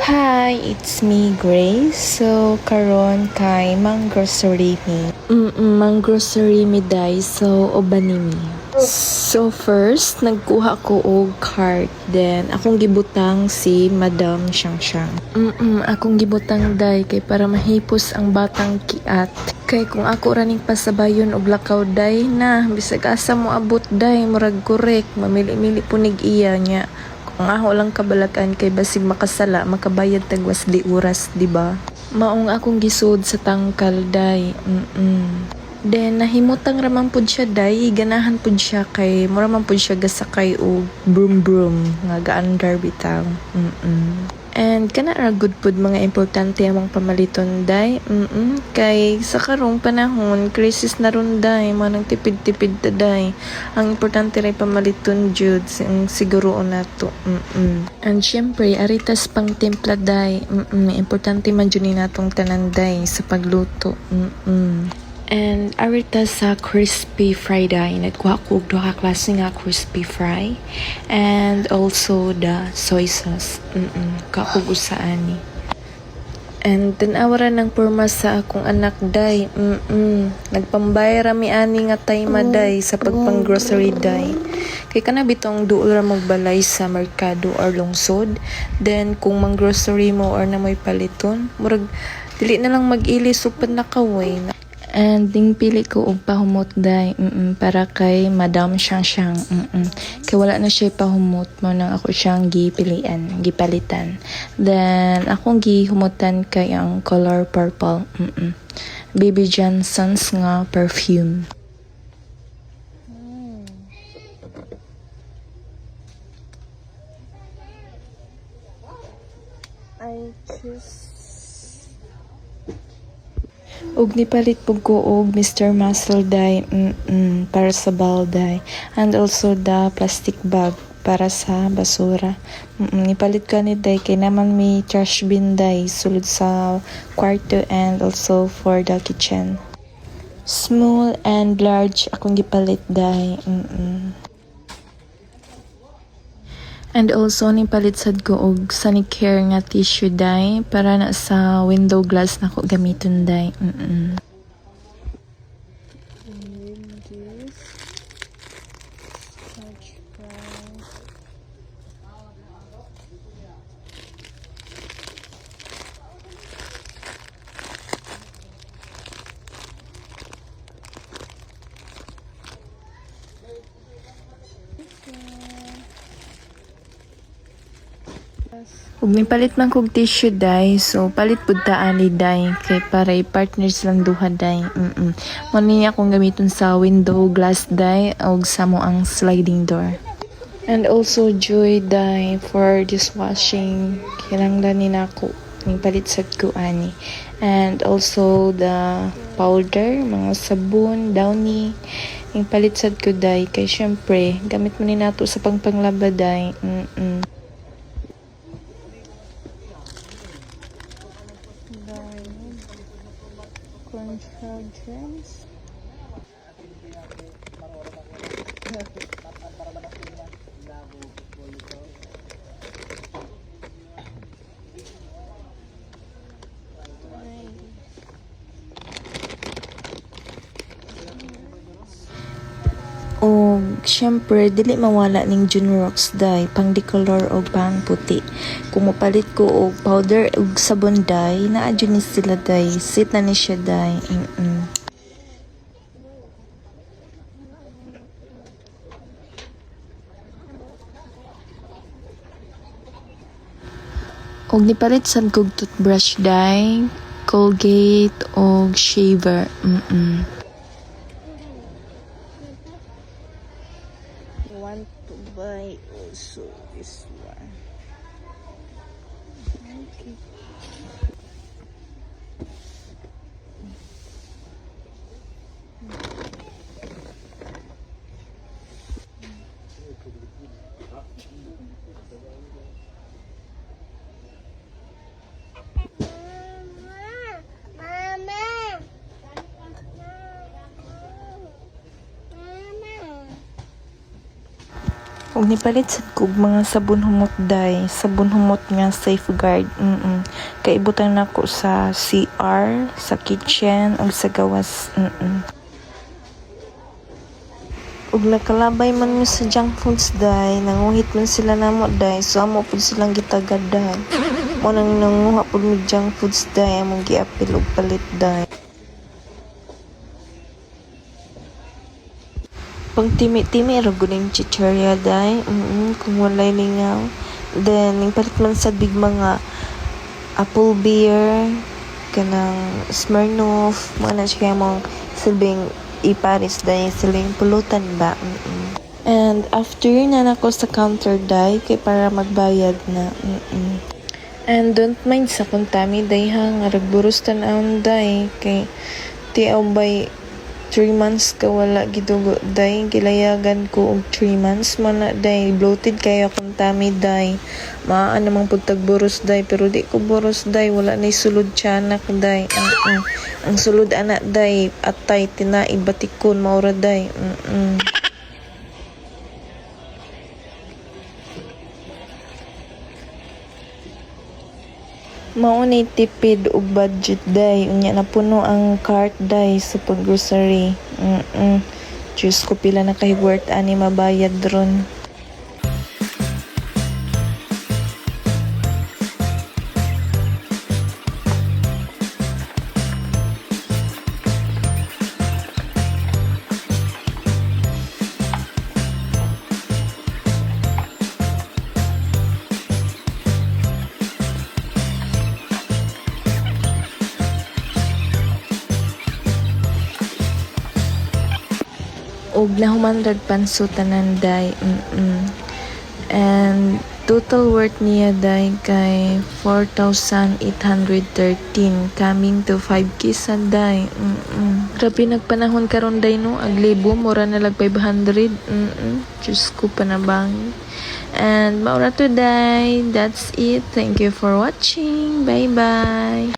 Hi, it's me Grace. So karon kay mang grocery mi. Mang grocery mi day so oban mi. So first nagkuha ko og cart, then akong gibutang si Madam Shangshang. Akong gibutang day kay para mahipos ang batang kiat. Kay kung ako raning pasabayon og lakaw day na bisag asa mo abot day murag korek mamili-mili punig iya nya. Kung ako lang kabalakan kay basig makasala makabayad tagwas di oras, di ba? Maong akong gisud sa tangkal day. Then nahimutang raman pud siya day, ganahan pud siya kay mura man pud siya gasakay og broom broom nga gaandar bitaw. And kana ra good pud mga importante among pamaliton day. Kay sa karong panahon crisis na ron day, manang tipid-tipid ta day. Ang importante ray pamaliton jud ang siguro nato. And syempre aritas pang timpla day. Importante man jud ni natong tanan day sa pagluto. And arita sa crispy fry day, nagkuha ko og duha ka klase nga crispy fry and also the soy sauce. Kakog usaani. And tanawa ng porma sa akong anak day. Nagpambayar mi ani nga time day sa pagpang grocery day. Kay kana bitong duol ra magbalay sa merkado or lungsod. Then kung mang grocery mo or na may paliton, murag dili na lang mag-ilis ug panakaway. And ding pili ko og pahumot day para kay Madam Shangshang. Kay wala na siya pahumot mo nang ako siyang gipalitan. Then akong gihumutan kay ang color purple. Baby Johnson's nga perfume. I choose og nipalit pug ko og Mr. Muscle dye para sa ball dye and also the plastic bag para sa basura. Nipalit ka ni dye kay naman may trash bin dye sulod sa kwarto and also for the kitchen. Small and large akong gipalit dye. And also nipalit sad ko og Sanicare nga tissue dye para na sa window glass nako gamiton dye. Ug nipalit man kog tissue dye, so palit pud ta ani dye kay para i-partners lang duha dye. Mo ni akong gamiton sa window glass dye ug sa mo ang sliding door. And also joy dye for dishwashing. Kinahanglan ni nako ning palit sad ko ani. And also the powder, mga sabon, downy. Ning palit sad ko dye kay syempre gamit man ni nato sa pangpanglaba dye. Controls. O syempre dili mawala ning Junrox dye pang decolor o pang puti. Kung mapalit ko og powder ug sabon dye naa jud ni sila dye, sit na ni siya dye. Og nipalit sad kog toothbrush dye, Colgate og shaver. Want to buy also this one. Okay. Ug nipalit sad ko og mga sabon humot day, sabon humot nga safeguard. Kay ibutang nako sa CR, sa kitchen ug sa gawas. Ug nakalabay man mo sa junk foods day, nanguhit man sila namo day, so amo pud silang gitagad day. Mo nang nanguha pud mi junk foods day, among giapil og palit day. Pang timi-timi ra gud yung chichirya day. Kung walay lingaw. Then ning palit man sa big mga apple beer, kanang Smirnoff, mga na siya mong silbing iparis day, silbing pulutan ba. And after na nako sa counter day, kay para magbayad na. And don't mind sa kuntami day ha, nga ragburos tan-aon day, kay tiaw bay 3 months ka wala gidugo day, gilayagan ko og 3 months man na day, bloated kayo akong tummy day, maan namang pud tagburos day, pero di ko buros day, wala nay sulod tiyanak day. Ang sulod anak day, atay tinai batikon maura day. Maunay tipid og budget day, unya napuno ang cart day sa pag-grocery. Diyos ko, pila na kay worth ani mabayad ron. Og nahuman rad panso tanan day. And total worth niya day kay 4,813, coming to 5K sa day. Grabe nagpanahon karon day no, aglibo mura na lag 500. Diyos ko panabang. And maura today, that's it. Thank you for watching. Bye bye.